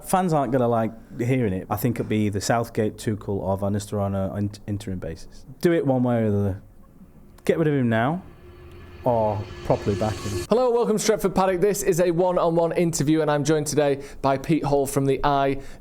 fans aren't going to like hearing it. I think it'll be either Southgate, Tuchel, or Van Nistelrooy on an interim basis. Do it one way or the other. Get rid of him now, or properly back him. Hello, welcome to Stretford Paddock. This is a one-on-one interview, and I'm joined today by Pete Hall from the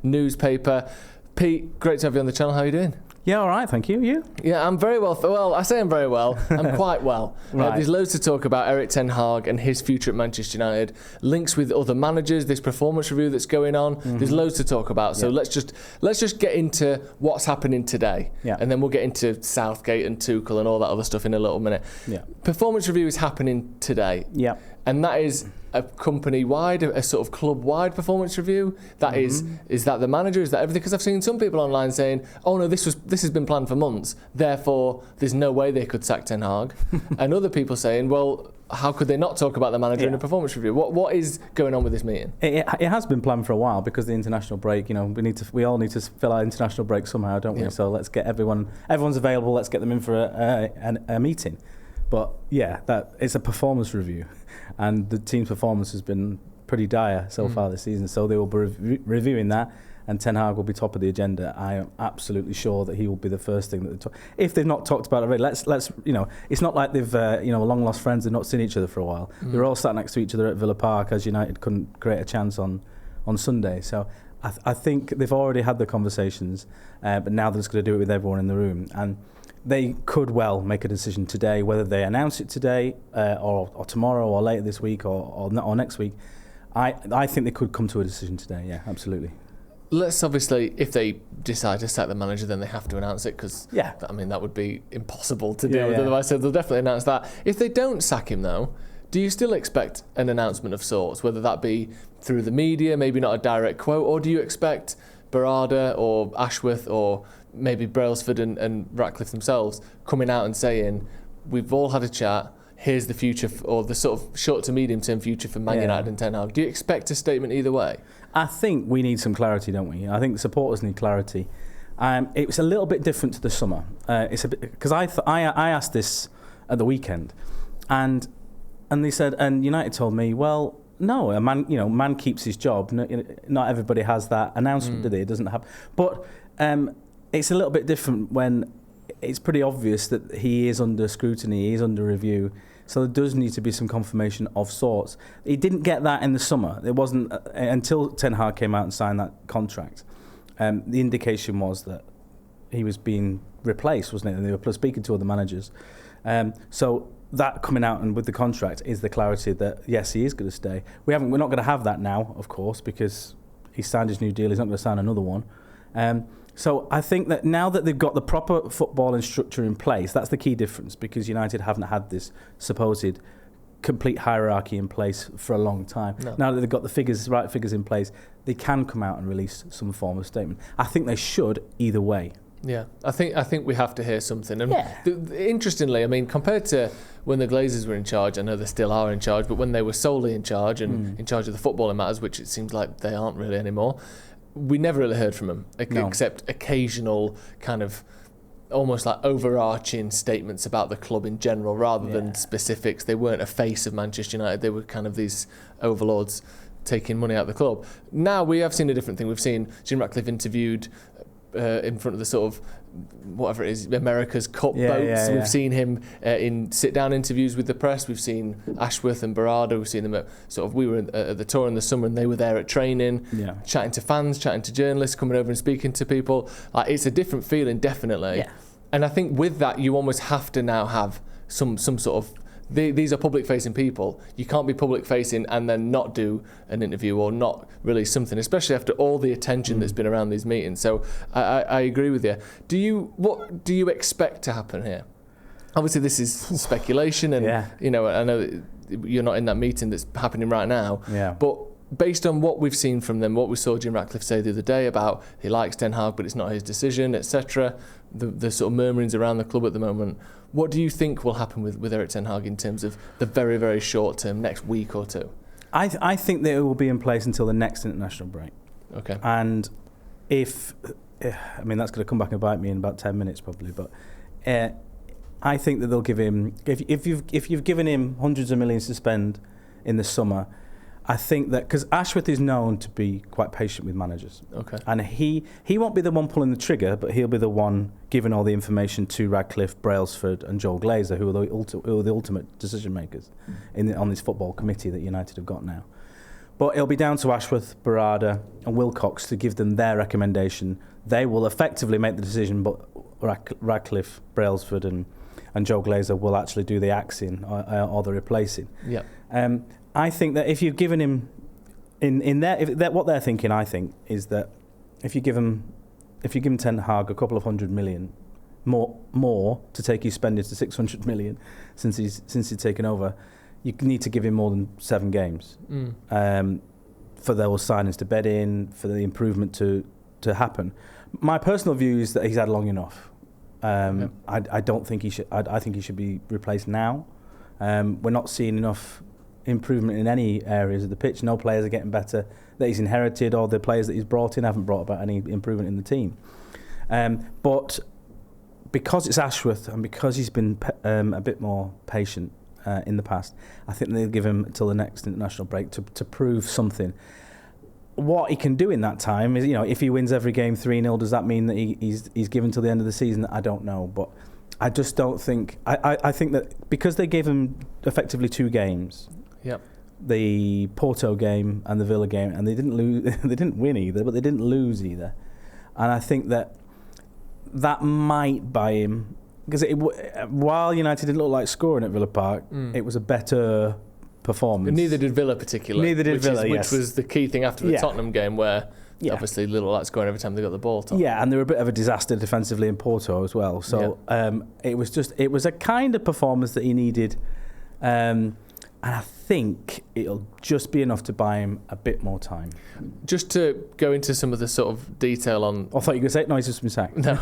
newspaper. Pete, great to have you on the channel. How are you doing? Yeah, all right, thank you. You? Yeah, I'm very well. Well, I say I'm very well. I'm quite well. Right. There's loads to talk about Erik ten Hag and his future at Manchester United. Links with other managers. This performance review that's going on. Mm-hmm. There's loads to talk about. So let's just get into what's happening today, and then we'll get into Southgate and Tuchel and all that other stuff in a little minute. Yeah. Performance review is happening today. Yeah. And that is a company-wide, a sort of club-wide performance review. That is that the manager? Is that everything? Because I've seen some people online saying, "Oh no, this has been planned for months. Therefore, there's no way they could sack Ten Hag," and other people saying, "Well, how could they not talk about the manager in a performance review?" What is going on with this meeting? It has been planned for a while because the international break. You know, we all need to fill our international break somehow, don't we? Yeah. So let's get everyone's available. Let's get them in for a meeting. But yeah, it's a performance review. And the team's performance has been pretty dire so far this season. So they will be reviewing that, and Ten Hag will be top of the agenda. I am absolutely sure that he will be the first thing that they talk. If they've not talked about it already, let's it's not like they've long lost friends. They've not seen each other for a while. They're all sat next to each other at Villa Park as United couldn't create a chance on Sunday. So I think they've already had the conversations, but now they're just going to do it with everyone in the room. And they could well make a decision today, whether they announce it today or tomorrow or later this week or next week. I think they could come to a decision today, yeah, absolutely. Let's obviously, if they decide to sack the manager, then they have to announce it because, that would be impossible to do. Otherwise, so they'll definitely announce that. If they don't sack him, though, do you still expect an announcement of sorts, whether that be through the media, maybe not a direct quote, or do you expect Barada or Ashworth or maybe Brailsford and Ratcliffe themselves coming out and saying, we've all had a chat, here's the future, or the sort of short to medium term future for Man United and Ten Hag? Do you expect a statement either way? I think we need some clarity, don't we? I think the supporters need clarity. It was a little bit different to the summer. Because I asked this at the weekend, and they said, and United told me, well, no, a man keeps his job. Not everybody has that announcement, do they? It doesn't have, but. It's a little bit different when it's pretty obvious that he is under scrutiny, he is under review. So there does need to be some confirmation of sorts. He didn't get that in the summer. It wasn't until Ten Hag came out and signed that contract. The indication was that he was being replaced, wasn't it? And they were speaking to other managers. So that coming out and with the contract is the clarity that yes, he is going to stay. We're not going to have that now, of course, because he signed his new deal. He's not going to sign another one. So I think that now that they've got the proper footballing structure in place, that's the key difference, because United haven't had this supposed complete hierarchy in place for a long time. No. Now that they've got the right figures in place, they can come out and release some form of statement. I think they should either way. Yeah, I think we have to hear something. And interestingly, I mean, compared to when the Glazers were in charge, I know they still are in charge, but when they were solely in charge and in charge of the footballing matters, which it seems like they aren't really anymore, we never really heard from him, except occasional kind of almost like overarching statements about the club in general rather than specifics. They weren't a face of Manchester United. They were kind of these overlords taking money out of the club. Now we have seen a different thing. We've seen Jim Ratcliffe interviewed in front of the sort of whatever it is, America's Cup boats. We've seen him in sit-down interviews with the press. We've seen Ashworth and Barada. We've seen them at we were at the tour in the summer and they were there at training, chatting to fans, chatting to journalists, coming over and speaking to people. Like, it's a different feeling, definitely. Yeah. And I think with that, you almost have to now have some sort of. These are public-facing people. You can't be public-facing and then not do an interview or not release something, especially after all the attention that's been around these meetings. So I agree with you. What do you expect to happen here? Obviously, this is speculation, and I know that you're not in that meeting that's happening right now. Yeah. But based on what we've seen from them, what we saw Jim Ratcliffe say the other day about he likes Ten Hag, but it's not his decision, etc. The sort of murmurings around the club at the moment. What do you think will happen with Erik ten Hag in terms of the very, very short term, next week or two? I think that it will be in place until the next international break. Okay. And that's going to come back and bite me in about 10 minutes probably, but I think that they'll give him, if you've given him hundreds of millions to spend in the summer, I think that because Ashworth is known to be quite patient with managers. Okay. And he won't be the one pulling the trigger, but he'll be the one giving all the information to Radcliffe, Brailsford and Joel Glazer, who are the ultimate decision makers on this football committee that United have got now. But it'll be down to Ashworth, Barada and Wilcox to give them their recommendation. They will effectively make the decision, but Radcliffe, Brailsford and Joel Glazer will actually do the axing or the replacing. Yeah. I think that if you've given him what they're thinking, I think, is that if you give him Ten Hag a couple of 100 million more to take his spending to 600 million since he's taken over, you need to give him more than 7 games for those signings to bed in, for the improvement to happen. My personal view is that he's had long enough. I don't think he should. I think he should be replaced now. We're not seeing enough improvement in any areas of the pitch. No players are getting better that he's inherited, or the players that he's brought in haven't brought about any improvement in the team. But because it's Ashworth and because he's been a bit more patient in the past, I think they'll give him till the next international break to prove something. What he can do in that time is, if he wins every game 3-0, does that mean that he's given till the end of the season? I don't know, but I just don't think. I think that because they gave him effectively 2 games. Yep. The Porto game and the Villa game, and they didn't lose. They didn't win either, but they didn't lose either. And I think that might buy him, because while United didn't look like scoring at Villa Park, it was a better performance. And neither did Villa particularly. Neither did Villa, which was the key thing after the Tottenham game, where obviously little like scoring every time they got the ball. Yeah, and they were a bit of a disaster defensively in Porto as well. So it was a kind of performance that he needed. And I think it'll just be enough to buy him a bit more time. Just to go into some of the sort of detail on... I thought you were going to say, no, he's just been sacked. No,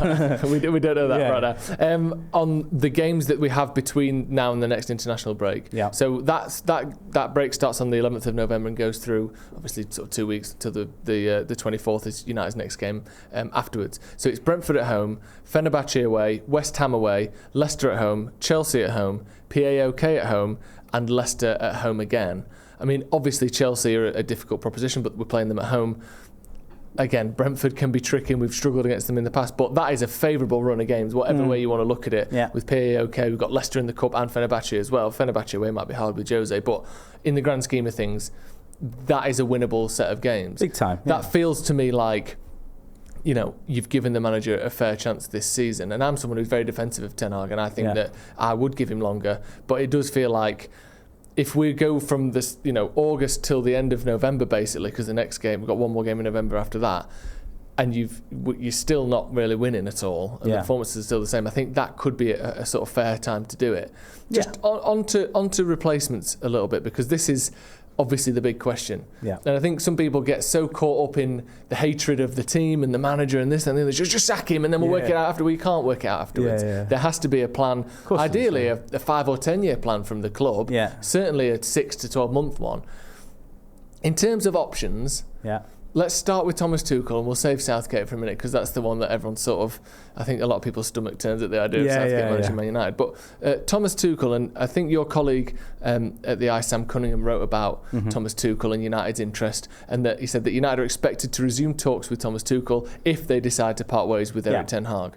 we don't know that right now. On the games that we have between now and the next international break. Yeah. So that break starts on the 11th of November and goes through, obviously, sort of 2 weeks to the 24th is United's next game afterwards. So it's Brentford at home, Fenerbahce away, West Ham away, Leicester at home, Chelsea at home, PAOK at home, and Leicester at home again. I mean, obviously Chelsea are a difficult proposition, but we're playing them at home. Again, Brentford can be tricky, and we've struggled against them in the past, but that is a favourable run of games, whatever way you want to look at it. Yeah. With PAOK, we've got Leicester in the Cup and Fenerbahce as well. Fenerbahce away might be hard with Jose, but in the grand scheme of things, that is a winnable set of games. Big time. Yeah. That feels to me like, you've given the manager a fair chance this season. And I'm someone who's very defensive of Ten Hag, and I think that I would give him longer. But it does feel like if we go from this, August till the end of November, basically, because the next game, we've got one more game in November after that, and you're still not really winning at all, and the performance is still the same, I think that could be a sort of fair time to do it. Just onto replacements a little bit, because this is obviously the big question. Yeah. And I think some people get so caught up in the hatred of the team and the manager and this and the other, just sack him and then we'll work it out after. We can't work it out afterwards. There has to be a plan, ideally a 5 or 10 year plan from the club, certainly a 6 to 12 month one. In terms of options, let's start with Thomas Tuchel, and we'll save Southgate for a minute, because that's the one that everyone sort of, I think a lot of people's stomach turns at the idea of Southgate managing Man United. But Thomas Tuchel, and I think your colleague at the Sam Cunningham wrote about Thomas Tuchel and United's interest, and that he said that United are expected to resume talks with Thomas Tuchel if they decide to part ways with Erik Ten Hag.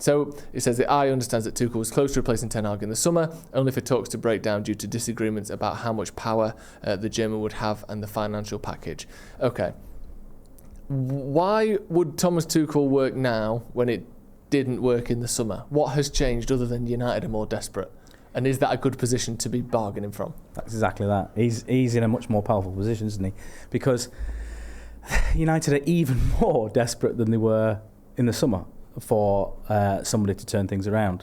So it says that I understand that Tuchel was close to replacing Ten Hag in the summer, only for talks to break down due to disagreements about how much power the German would have and the financial package. Okay. Why would Thomas Tuchel work now when it didn't work in the summer? What has changed other than United are more desperate? And is that a good position to be bargaining from? That's exactly that. He's in a much more powerful position, isn't he? Because United are even more desperate than they were in the summer for somebody to turn things around.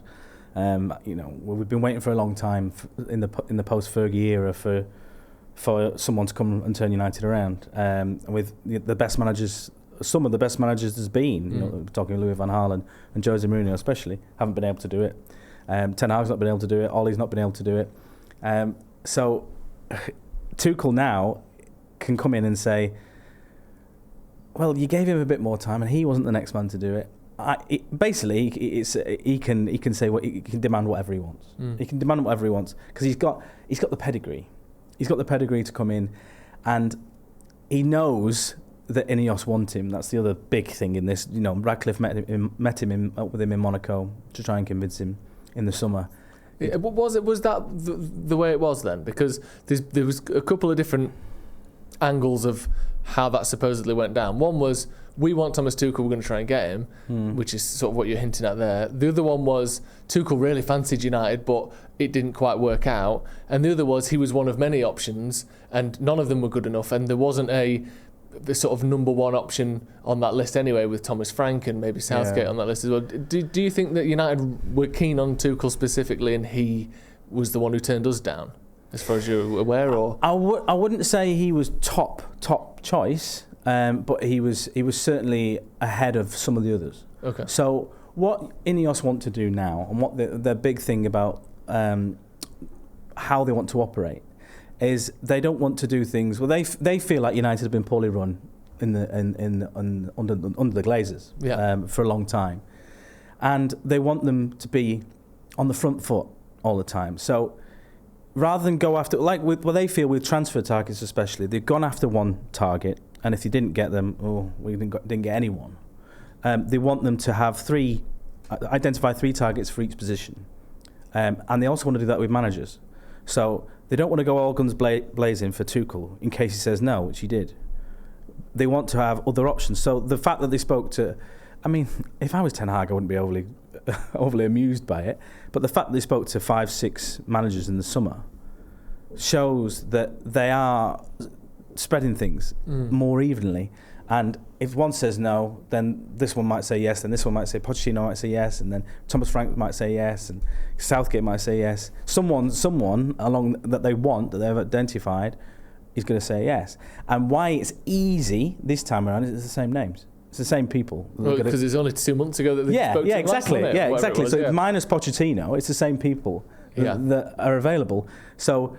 We've been waiting for a long time in the post-Fergie era for someone to come and turn United around. With the best managers, some of the best managers there's been, talking Louis van Gaal and Jose Mourinho especially, haven't been able to do it. Ten Hag's not been able to do it. Ole's not been able to do it. So Tuchel now can come in and say, well, you gave him a bit more time and he wasn't the next man to do it. He can say what he can demand whatever he wants. He can demand whatever he wants because he's got the pedigree. He's got the pedigree to come in, and he knows that INEOS want him. That's the other big thing in this. Radcliffe met him with him in Monaco to try and convince him in the summer. Was that the way it was then? Because there was a couple of different angles of how that supposedly went down. One was, we want Thomas Tuchel, we're going to try and get him, which is sort of what you're hinting at there. The other one was, Tuchel really fancied United, but it didn't quite work out. And the other was, he was one of many options, and none of them were good enough, and there wasn't the sort of number one option on that list anyway, with Thomas Frank and maybe Southgate on that list as well. Do you think that United were keen on Tuchel specifically, and he was the one who turned us down, as far as you're aware? Or I wouldn't say he was top choice, but he was certainly ahead of some of the others. Okay. So what INEOS want to do now, and what their big thing about how they want to operate, is they don't want to do things. Well, they feel like United have been poorly run under the Glazers for a long time, and they want them to be on the front foot all the time. So rather than go after, they feel with transfer targets especially, they've gone after one target, and if you didn't get them, we didn't get anyone. They want them to have identify three targets for each position, and they also want to do that with managers. So they don't want to go all guns blazing for Tuchel in case he says no, which he did. They want to have other options. So the fact that they spoke to, if I was Ten Hag, I wouldn't be overly amused by it. But the fact that they spoke to 5-6 managers in the summer shows that they are spreading things more evenly. And if one says no, then this one might say yes, then this one might say, Pochettino might say yes, and then Thomas Frank might say yes, and Southgate might say yes. Someone along that they want, that they've identified, is going to say yes. And why it's easy this time around is it's the same names. It's the same people. Because it's only 2 months ago that they spoke to exactly. Last, yeah, exactly. So minus Pochettino, it's the same people that are available. So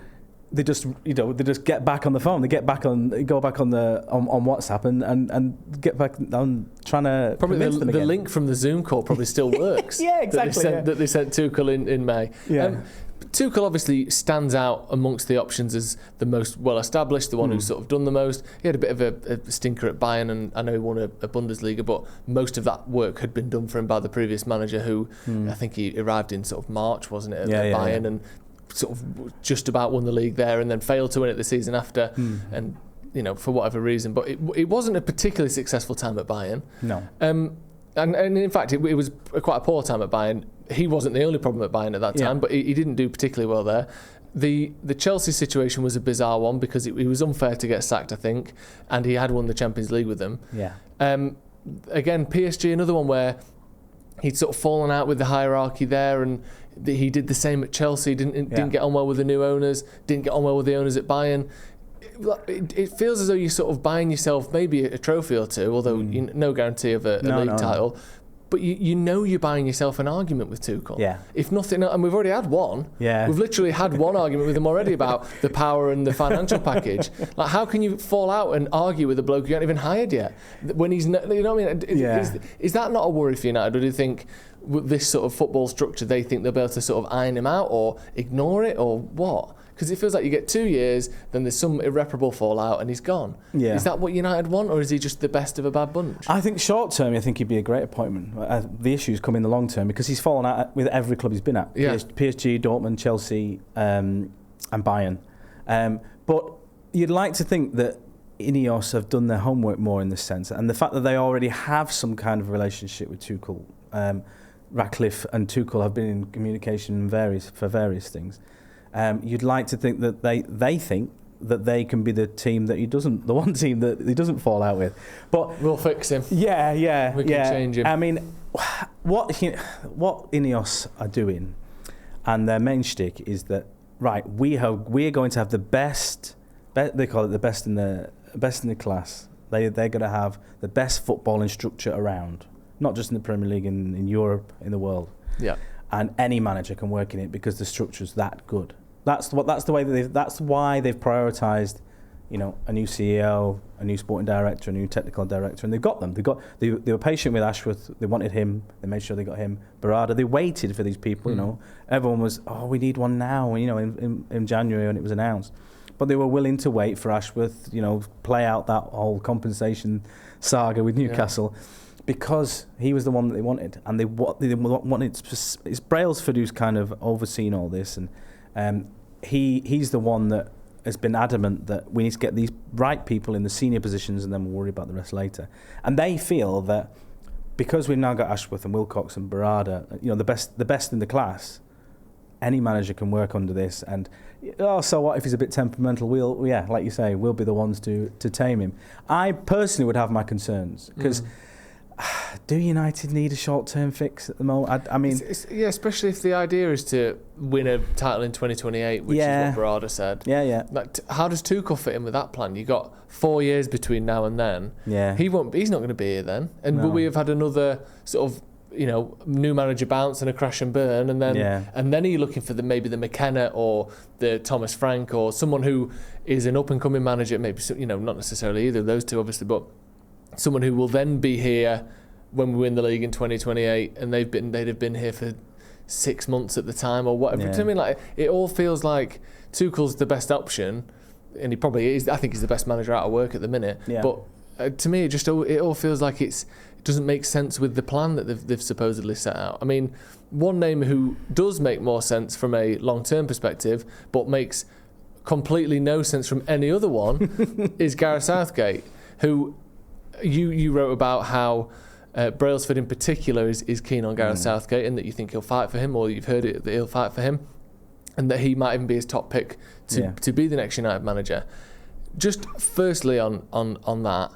they just get back on the phone. They go back on WhatsApp and get back on trying to probably the link from the Zoom call probably still works. Yeah, exactly. That they sent Tuchel in May. Yeah. Tuchel obviously stands out amongst the options as the most well established, the one who's sort of done the most. He had a bit of a stinker at Bayern, and I know he won a Bundesliga, but most of that work had been done for him by the previous manager, who I think he arrived in sort of March, wasn't it, at Bayern, and sort of just about won the league there, and then failed to win it the season after, and for whatever reason. But it wasn't a particularly successful time at Bayern. No. And in fact, it was quite a poor time at Bayern. He wasn't the only problem at Bayern at that time, but he didn't do particularly well there. The Chelsea situation was a bizarre one because it was unfair to get sacked, I think, and he had won the Champions League with them. Yeah. Again, PSG, another one where he'd sort of fallen out with the hierarchy there, and he did the same at Chelsea. Didn't get on well with the new owners. Didn't get on well with the owners at Bayern. It feels as though you're sort of buying yourself maybe a trophy or two, although no guarantee of a league title. No. But you're buying yourself an argument with Tuchel. Yeah. If nothing, and we've already had one. Yeah. We've literally had one argument with him already about the power and the financial package. Like, how can you fall out and argue with a bloke you haven't even hired yet? When he's, what I mean? Is that not a worry for United? Or do you think with this sort of football structure, they think they'll be able to sort of iron him out or ignore it, or what? Because it feels like you get 2 years, then there's some irreparable fallout, and he's gone. Yeah. Is that what United want, or is he just the best of a bad bunch? I think short term, I think he'd be a great appointment. The issues come in the long term because he's fallen out with every club he's been at. Yeah. PSG, Dortmund, Chelsea, and Bayern. But you'd like to think that INEOS have done their homework more in this sense, and the fact that they already have some kind of relationship with Tuchel. Radcliffe and Tuchel have been in communication for various things. You'd like to think that they think that they can be the team that the one team that he doesn't fall out with. But we'll fix him. Yeah. We can change him. I mean, what INEOS are doing, and their main shtick is that we are going to have the best. They call it the best in the class. They're going to have the best footballing structure around, not just in the Premier League, in Europe, in the world. Yeah. And any manager can work in it because the structure's that good. That's why they've prioritised, a new CEO, a new sporting director, a new technical director, and they've got them. They were patient with Ashworth. They wanted him. They made sure they got him. Barada. They waited for these people. Everyone was, we need one now. In January when it was announced, but they were willing to wait for Ashworth, play out that whole compensation saga with Newcastle, because he was the one that they wanted, and they wanted. It's Brailsford who's kind of overseen all this, and he's the one that has been adamant that we need to get these right people in the senior positions, and then we'll worry about the rest later. And they feel that because we've now got Ashworth and Wilcox and Barada, the best in the class, any manager can work under this. And so what if he's a bit temperamental? Like you say, we'll be the ones to tame him. I personally would have my concerns, because do United need a short-term fix at the moment? I mean, especially if the idea is to win a title in 2028, which is what Barada said. Yeah. Like, how does Tuchel fit in with that plan? You got 4 years between now and then. Yeah, he's not going to be here then. And will we have had another sort of new manager bounce and a crash and burn, and then are you looking for maybe the McKenna or the Thomas Frank or someone who is an up and coming manager? Maybe not necessarily either of those two, obviously, but someone who will then be here when we win the league in 2028, and they'd have been here for 6 months at the time or whatever. To me, like, it all feels like Tuchel's the best option, and he probably is. I think he's the best manager out of work at the minute. Yeah. But to me, it all feels like it doesn't make sense with the plan that they've supposedly set out. I mean, one name who does make more sense from a long-term perspective, but makes completely no sense from any other one, is Gareth Southgate, who you wrote about how Brailsford in particular is keen on Gareth Southgate, and that you think he'll fight for him, or you've heard it that he'll fight for him, and that he might even be his top pick to be the next United manager. Just firstly on that,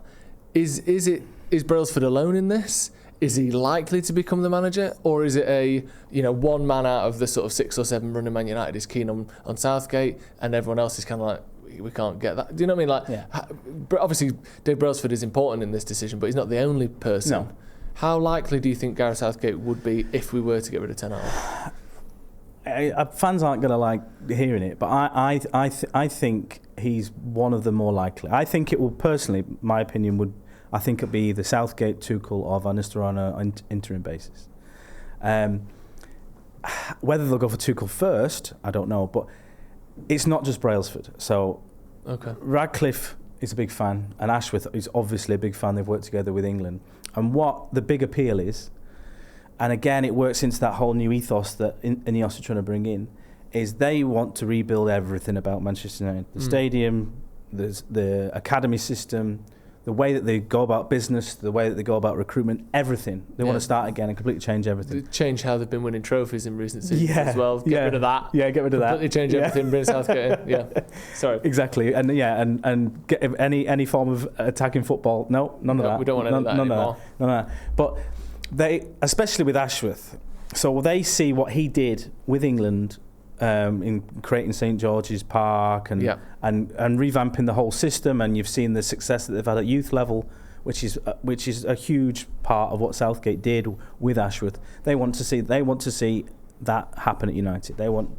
is Brailsford alone in this? Is he likely to become the manager, or is it one man out of the sort of 6 or 7 running Man United is keen on Southgate, and everyone else is kind of like, we can't get that? Do you know what I mean? Like, obviously Dave Brailsford is important in this decision, but he's not the only person. No. How likely do you think Gareth Southgate would be if we were to get rid of Ten Hag? Fans aren't going to like hearing it, but I think he's one of the more likely. I think it will, personally, my opinion I think it'll be either Southgate, Tuchel, or Van Nistelrooy on an interim basis. Whether they'll go for Tuchel first, I don't know, but it's not just Brailsford. So Radcliffe is a big fan, and Ashworth is obviously a big fan. They've worked together with England. And what the big appeal is, and again, it works into that whole new ethos that INEOS are trying to bring in, is they want to rebuild everything about Manchester United. The stadium, the academy system, the way that they go about business, the way that they go about recruitment, everything. They want to start again and completely change everything. Change how they've been winning trophies in recent seasons as well. Get rid of that. Yeah, get rid of that. Completely change everything, bring Southgate in. Sorry. Exactly. And get any form of attacking football. No, none of that. We don't want any of that anymore. None of that. But they, especially with Ashworth, so they see what he did with England in creating St George's Park and revamping the whole system, and you've seen the success that they've had at youth level, which is a huge part of what Southgate did with Ashworth. They want to see that happen at United. They want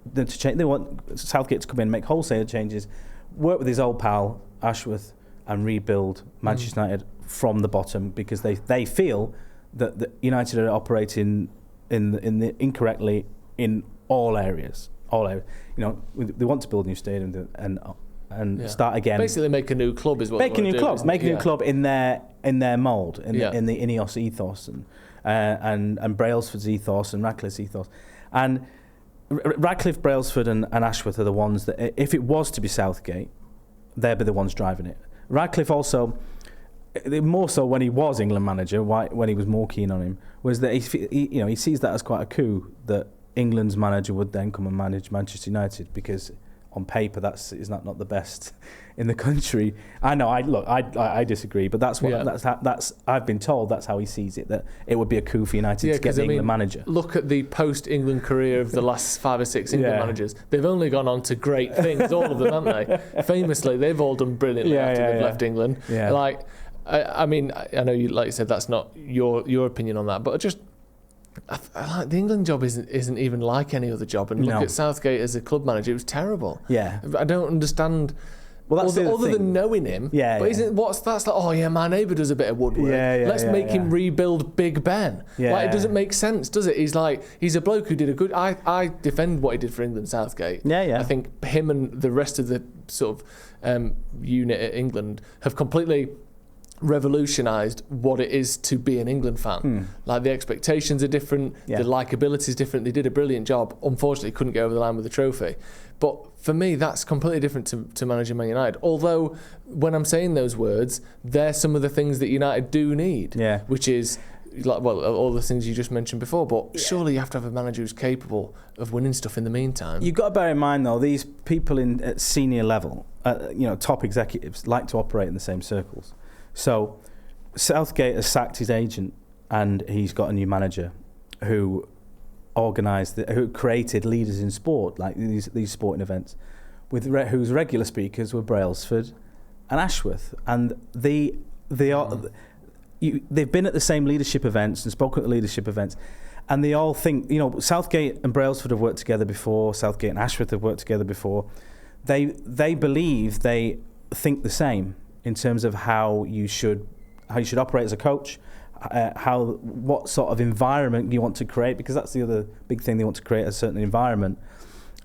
them to change. They want Southgate to come in and make wholesale changes, work with his old pal Ashworth, and rebuild Manchester United from the bottom, because they feel that United are operating incorrectly in all areas. They want to build a new stadium and start again. Basically, make a new club is what make they a new do, club. Make a new club in their mould, in the INEOS ethos and Brailsford's ethos and Radcliffe's ethos. And Radcliffe, Brailsford, and Ashworth are the ones that, if it was to be Southgate, they'd be the ones driving it. Radcliffe also, more so when he was England manager, when he was more keen on him, was that he sees that as quite a coup that England's manager would then come and manage Manchester United, because on paper is not the best in the country. I know. I disagree, but that's I've been told that's how he sees it, that it would be a coup for United to get the England manager. Look at the post-England career of the last 5 or 6 England managers. They've only gone on to great things, all of them, haven't they? Famously, they've all done brilliantly after they've left England. Yeah. Like, I mean, I know you, like you said, that's not your opinion on that, but just. I like the England job isn't even like any other job, and look at Southgate as a club manager. It was terrible. Yeah, I don't understand Well, that's other than knowing him. Yeah. But that's like, oh yeah, my neighbour does a bit of woodwork. Let's make him rebuild Big Ben. Yeah. Like, it doesn't make sense, does it? He's a bloke who did a good. I defend what he did for England, Southgate. Yeah. I think him and the rest of the sort of unit at England have completely revolutionised what it is to be an England fan. Like, the expectations are different, the likability is different. They did a brilliant job. Unfortunately, couldn't get over the line with the trophy. But for me, that's completely different to managing Man United. Although, when I'm saying those words, they're some of the things that United do need, which is, like, well, all the things you just mentioned before. But surely you have to have a manager who's capable of winning stuff in the meantime. You've got to bear in mind, though, these people at senior level, top executives, like to operate in the same circles. So Southgate has sacked his agent, and he's got a new manager who who created leaders in sport, like these sporting events, whose regular speakers were Brailsford and Ashworth, and they've been at the same leadership events and spoken at the leadership events, and they all think, Southgate and Brailsford have worked together before, Southgate and Ashworth have worked together before. They believe, they think the same in terms of how you should operate as a coach, what sort of environment you want to create, because that's the other big thing. They want to create a certain environment,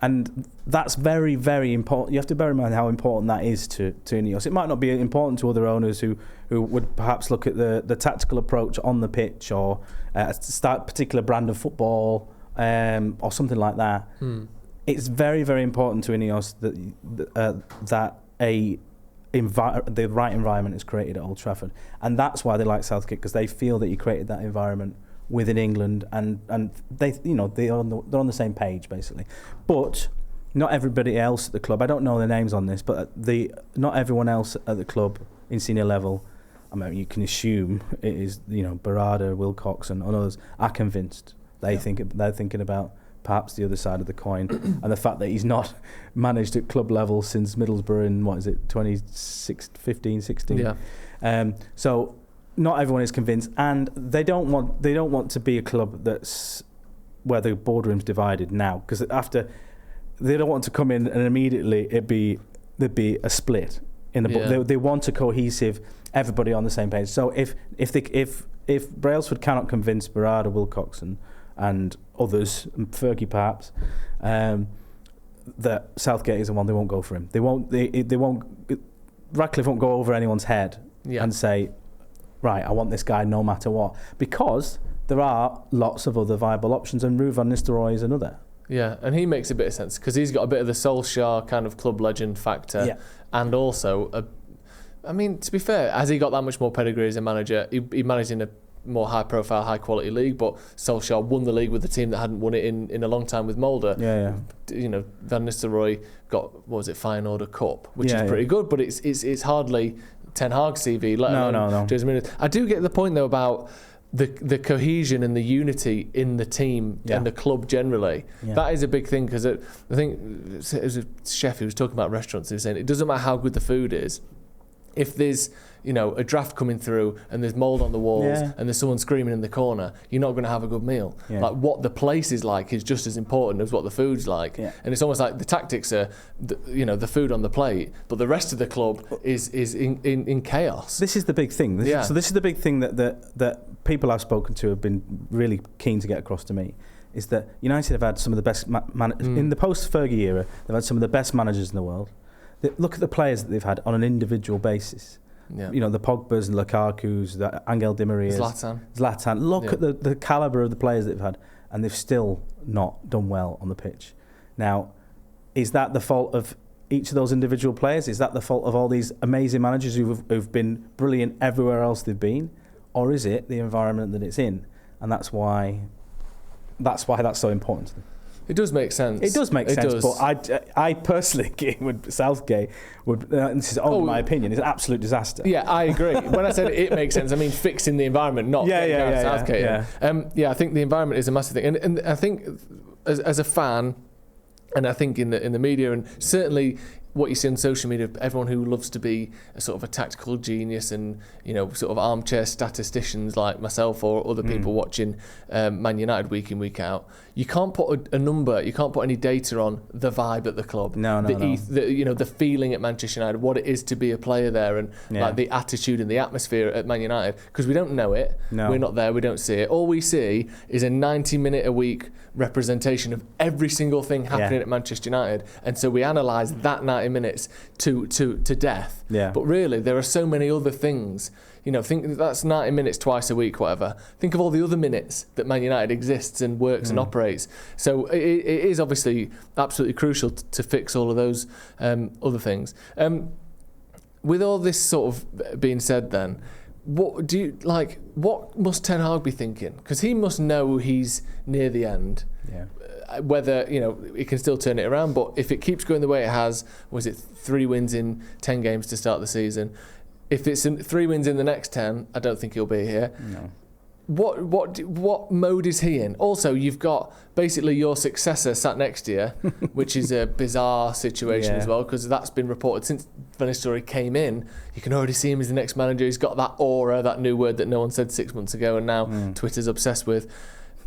and that's very, very important. You have to bear in mind how important that is to INEOS. It might not be important to other owners who would perhaps look at the tactical approach on the pitch, or start a particular brand of football, or something like that. It's very, very important to INEOS that the right environment is created at Old Trafford, and that's why they like Southgate, because they feel that he created that environment within England, and they're on the same page basically. But not everybody else at the club, I don't know the names on this, but not everyone else at the club in senior level, I mean, you can assume it is, Barada, Wilcox and others are convinced. They're thinking about perhaps the other side of the coin, and the fact that he's not managed at club level since Middlesbrough in 2015, 16. Yeah. So not everyone is convinced, and they don't want to be a club that's where the boardroom's divided now, because they don't want to come in and immediately there'd be a split in the they want a cohesive, everybody on the same page. So if Brailsford cannot convince Barada, Wilcox and others, and Fergie perhaps, that Southgate is the one, they won't go for him. They won't. Ratcliffe won't go over anyone's head and say, right, I want this guy no matter what, because there are lots of other viable options, and Ruud van Nistelrooy is another. Yeah, and he makes a bit of sense because he's got a bit of the Solskjaer kind of club legend factor, and also, to be fair, has he got that much more pedigree as a manager? He managed in a more high-profile, high-quality league, but Solskjaer won the league with a team that hadn't won it in a long time with Mulder. Van Nistelrooy got, Feyenoord Cup, which is pretty good, but it's hardly Ten Hag's CV. No. I do get the point though about the cohesion and the unity in the team and the club generally. That is a big thing, because I think it was a chef who was talking about restaurants. He was saying it doesn't matter how good the food is, if there's a draft coming through and there's mould on the walls and there's someone screaming in the corner, you're not going to have a good meal. Like, what the place is like is just as important as what the food's like. And it's almost like the tactics are the food on the plate, but the rest of the club is in chaos. This is the big thing. So this is the big thing that people I've spoken to have been really keen to get across to me, is that United have had some of the best in the post-Fergie era. They've had some of the best managers in the world. Look at the players that they've had on an individual basis. The Pogbas and Lukaku's, the Angel Di Maria's, Zlatan. Look at the calibre of the players that they've had, and they've still not done well on the pitch. Now, is that the fault of each of those individual players? Is that the fault of all these amazing managers who've been brilliant everywhere else they've been? Or is it the environment that it's in? And that's why that's so important to them. It does make sense. It does make sense, but I personally think Southgate this is my opinion, is an absolute disaster. Yeah, I agree. When I said it makes sense, I mean fixing the environment, not Southgate. I think the environment is a massive thing, and I think as a fan, and I think in the media, and certainly what you see on social media, everyone who loves to be a sort of a tactical genius and, you know, sort of armchair statisticians like myself or other people watching Man United week in, week out, you can't put a number, you can't put any data on the vibe at the club. No. You know, the feeling at Manchester United, what it is to be a player there, and like the attitude and the atmosphere at Man United, because we don't know it. No. We're not there, we don't see it. All we see is a 90-minute a week representation of every single thing happening at Manchester United, and so we analyse that 90 minutes to death. Yeah. But really, there are so many other things. You know, think that's 90 minutes twice a week, whatever. Think of all the other minutes that Man United exists and works and operates. So it is obviously absolutely crucial to fix all of those other things. With all this sort of being said, then, what must Ten Hag be thinking? Because he must know he's near the end. Yeah. Whether, you know, he can still turn it around, but if it keeps going the way it has, was it 3 wins in 10 games to start the season? If it's 3 wins in the next 10, I don't think he'll be here. No. What mode is he in? Also, you've got basically your successor sat next to you, which is a bizarre situation as well, because that's been reported since Van Nistelrooy came in. You can already see him as the next manager. He's got that aura, that new word that no one said 6 months ago, and now Twitter's obsessed with.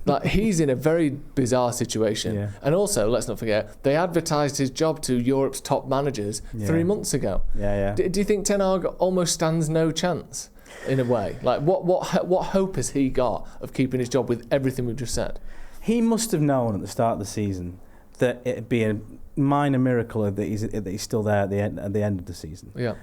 Like, he's in a very bizarre situation. Yeah. And also, let's not forget, they advertised his job to Europe's top managers 3 months ago. Do you think Ten Hag almost stands no chance, in a way? Like, what hope has he got of keeping his job with everything we've just said? He must have known at the start of the season that it'd be a minor miracle that he's still there at the end of the season. Yeah.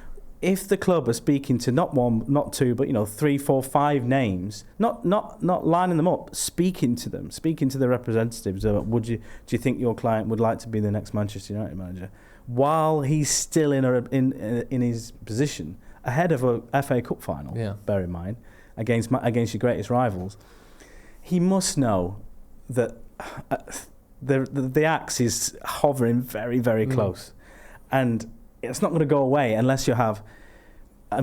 If the club are speaking to not 1, not 2, but 3, 4, 5 names, not lining them up, speaking to the representatives, do you think your client would like to be the next Manchester United manager, while he's still in his position ahead of a FA Cup final? Yeah. Bear in mind, against your greatest rivals, he must know that the axe is hovering very, very close, and it's not going to go away unless you have a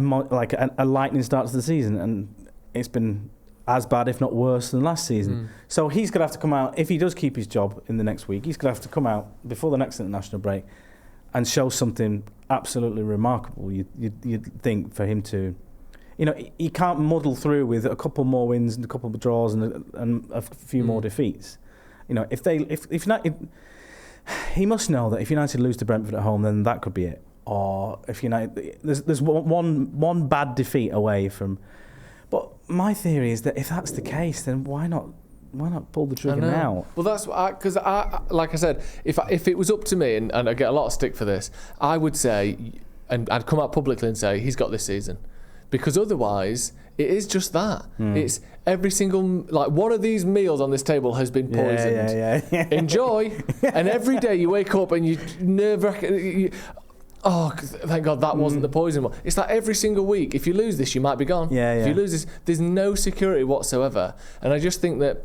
lightning start to the season, and it's been as bad, if not worse, than last season. So he's going to have to come out, if he does keep his job in the next week, he's going to have to come out before the next international break and show something absolutely remarkable. You'd think, for him to, he can't muddle through with a couple more wins and a couple of draws and a few more defeats. He must know that if United lose to Brentford at home, then that could be it. Or if United, there's one bad defeat away from. But my theory is that if that's the case, then why not pull the trigger now? Well, that's because like I said, if it was up to me, and I get a lot of stick for this, I would say, and I'd come out publicly and say he's got this season, because otherwise it is just that. It's every single, like, one of these meals on this table has been poisoned. Yeah. Enjoy. And every day you wake up and you nerve-wracking. Oh, thank God that wasn't the poison one. It's like every single week, if you lose this, you might be gone. If you lose this, there's no security whatsoever. And I just think that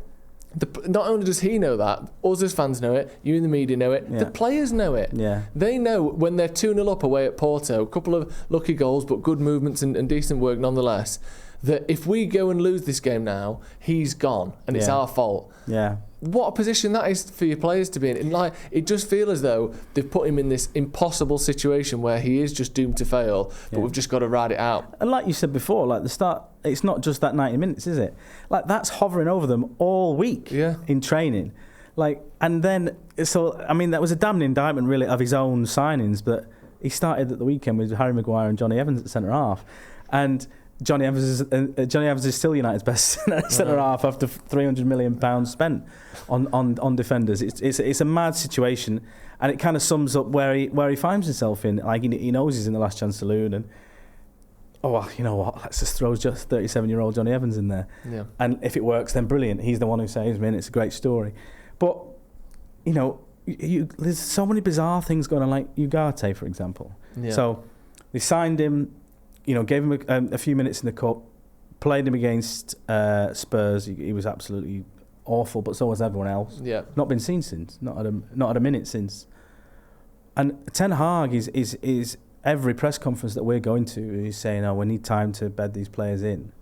not only does he know that, us as fans know it, you in the media know it, the players know it. They know when they're 2-0 up away at Porto, a couple of lucky goals, but good movements and decent work nonetheless, that if we go and lose this game now, he's gone, and it's our fault. What a position that is for your players to be in. And like, it just feels as though they've put him in this impossible situation where he is just doomed to fail, but we've just got to ride it out. And like you said before, like the start, it's not just that 90 minutes, is it? Like, that's hovering over them all week in training. Like, and then, so, I mean, that was a damning indictment, really, of his own signings, but he started at the weekend with Harry Maguire and Johnny Evans at centre-half. And Johnny Evans is still United's best centre-half after £300 million spent on defenders. It's a mad situation, and it kind of sums up where he finds himself in. Like, he knows he's in the last chance saloon, and you know what? Let's just throw just 37-year-old Johnny Evans in there. And if it works, then brilliant. He's the one who saves me, and it's a great story. But there's so many bizarre things going on, like Ugarte, for example. So they signed him. Gave him a few minutes in the cup, played him against Spurs. He was absolutely awful, but so was everyone else. Not been seen since. Not had a minute since. And Ten Hag is every press conference that we're going to, he's saying, "Oh, we need time to bed these players in."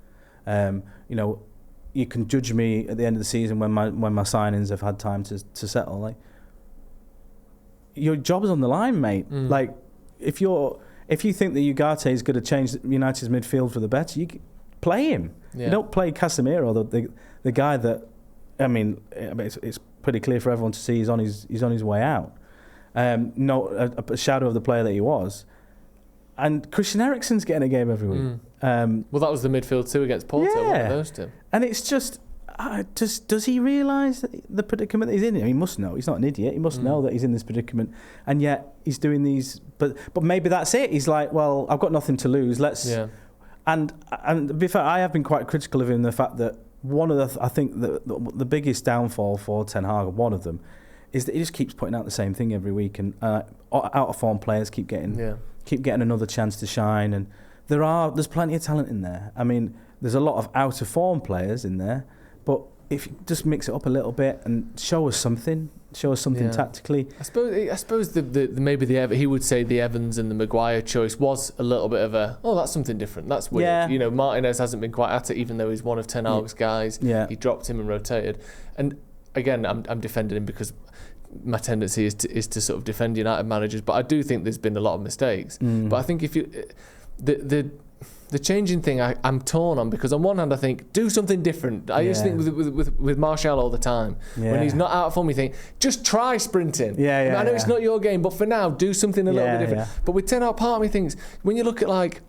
You can judge me at the end of the season when my signings have had time to settle. Like, your job is on the line, mate. Like, if you think that Ugarte is going to change United's midfield for the better, you play him. Yeah. You don't play Casemiro, the guy that, I mean, it's pretty clear for everyone to see he's on his way out. No, a shadow of the player that he was. And Christian Eriksen's getting a game every week. Well, that was the midfield too against Porto. Yeah. One of those two. And it's just, does he realise the predicament that he's in? I mean, he must know. He's not an idiot. He must know that he's in this predicament. And yet he's doing these. But maybe that's it. He's like, well, I've got nothing to lose. Let's. Yeah. And to be fair, I have been quite critical of him. The fact that one of the, I think the biggest downfall for Ten Hag, one of them, is that he just keeps putting out the same thing every week, and out of form players keep getting another chance to shine. And there's plenty of talent in there. I mean, there's a lot of out of form players in there, but if you just mix it up a little bit and show us something tactically. I suppose he would say the Evans and the Maguire choice was a little bit of that's something different. That's weird. Yeah. You know, Martinez hasn't been quite at it, even though he's one of Ten Hag's guys. Yeah. He dropped him and rotated. And again, I'm defending him because my tendency is to sort of defend United managers, but I do think there's been a lot of mistakes. But I think if you the changing thing, I'm torn on, because on one hand I think do something different. I used to think with Martial all the time. Yeah. When he's not out of form, you think just try sprinting. I know it's not your game, but for now do something a little bit different. But with Ten Hag, part of me thinks when you look at like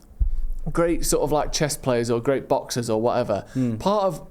great sort of like chess players or great boxers or whatever, part of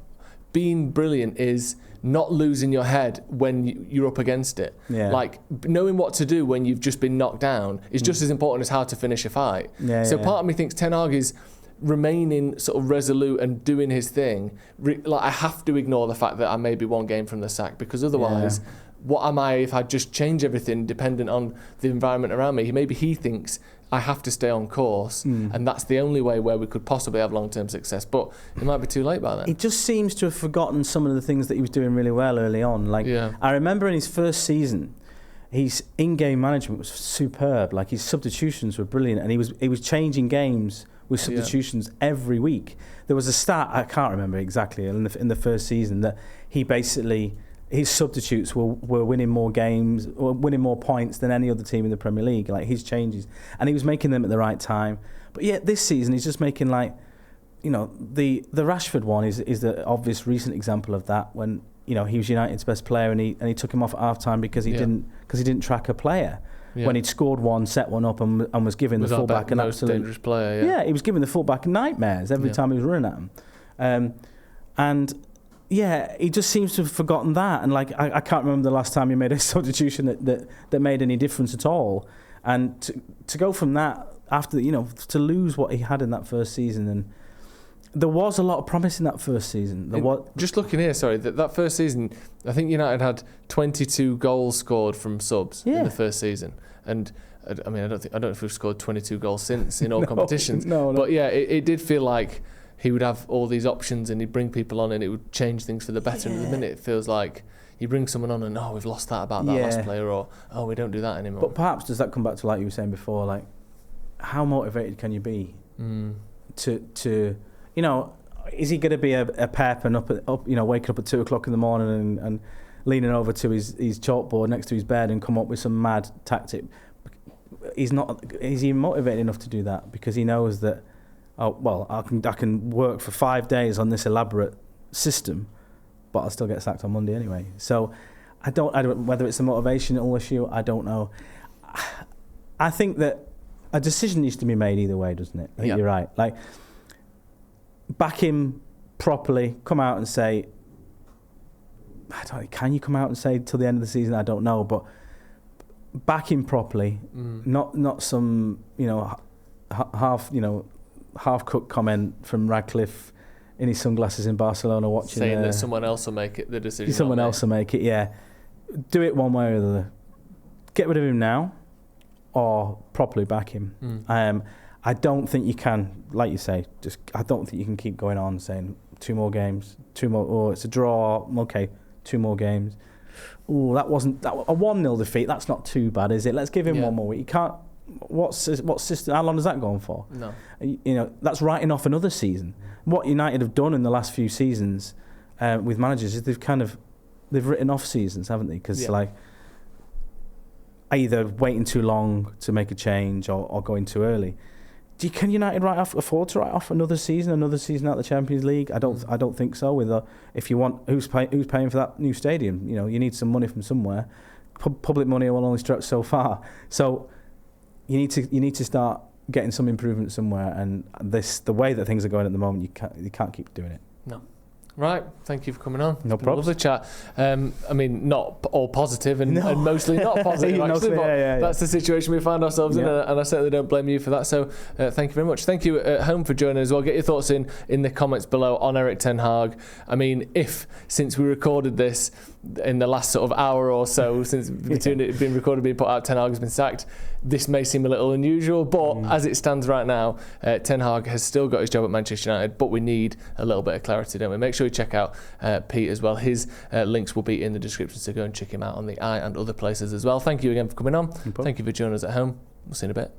being brilliant is not losing your head when you're up against it. Yeah. Like knowing what to do when you've just been knocked down is just as important as how to finish a fight. Part of me thinks Ten Hag is remaining sort of resolute and doing his thing. Like I have to ignore the fact that I may be one game from the sack, because otherwise what am I if I just change everything dependent on the environment around me? Maybe he thinks I have to stay on course, and that's the only way where we could possibly have long-term success. But it might be too late by then. He just seems to have forgotten some of the things that he was doing really well early on. Like I remember in his first season, his in-game management was superb. Like his substitutions were brilliant, and he was changing games with substitutions every week. There was a stat, I can't remember exactly, in the first season, that he basically, his substitutes were winning more games, or winning more points than any other team in the Premier League, like his changes. And he was making them at the right time. But yet this season he's just making like, you know, the Rashford one is the obvious recent example of that, when, you know, he was United's best player and he took him off at half time because he didn't track a player. When he'd scored one, set one up, and was giving the fullback an absolute dangerous player. He was giving the fullback nightmares every time he was running at him. And he just seems to have forgotten that. And like I can't remember the last time he made a substitution that made any difference at all. And to go from that after, you know, to lose what he had in that first season, and there was a lot of promise in that first season. Just looking here, sorry, that first season, I think United had 22 goals scored from subs in the first season, and I mean, I don't know if we've scored 22 goals since in all competitions. No. But it did feel like he would have all these options and he'd bring people on and it would change things for the better. And at the minute, it feels like you bring someone on and we've lost that about that last player, or we don't do that anymore. But perhaps does that come back to, like you were saying before, like how motivated can you be to you know, is he going to be a Pep and up, you know, waking up at 2:00 in the morning and leaning over to his chalkboard next to his bed and come up with some mad tactic? He's not. Is he motivated enough to do that? Because he knows that, I can work for 5 days on this elaborate system, but I'll still get sacked on Monday anyway. So I don't whether it's a motivational issue. I don't know. I think that a decision needs to be made either way, doesn't it? I think you're right. Like, back him properly, come out and say, can you come out and say till the end of the season? I don't know, but back him properly, not some, you know, half-cooked comment from Radcliffe in his sunglasses in Barcelona watching, saying that someone else will make it the decision. Someone else will make it. Yeah, do it one way or the other. Get rid of him now, or properly back him. I don't think you can, like you say, I don't think you can keep going on saying 2 more games, 2 more, or it's a draw, okay, 2 more games. Oh, a 1-0 defeat, that's not too bad, is it? Let's give him one more week. You can't, what system, how long does that go on for? No. You know, that's writing off another season. What United have done in the last few seasons with managers is they've written off seasons, haven't they? Because like, either waiting too long to make a change or going too early. Can United afford to write off another season out of the Champions League? I don't think so. If you want, who's paying for that new stadium? You need some money from somewhere. Public money will only stretch so far. So you need to start getting some improvement somewhere. And the way that things are going at the moment, you can't keep doing it. No. Right, thank you for coming on. No problem. Lovely chat. Not all positive and mostly not positive, actually, but that's the situation we find ourselves in, and I certainly don't blame you for that. So thank you very much. Thank you at home for joining as well. Get your thoughts in the comments below on Erik ten Hag. If since we recorded this in the last sort of hour or so, since between it being recorded and being put out, Ten Hag has been sacked, this may seem a little unusual, but as it stands right now, Ten Hag has still got his job at Manchester United, but we need a little bit of clarity, don't we? Make sure you check out Pete as well. His links will be in the description, so go and check him out on the I and other places as well. Thank you again for coming on. Thank you for joining us at home. We'll see you in a bit.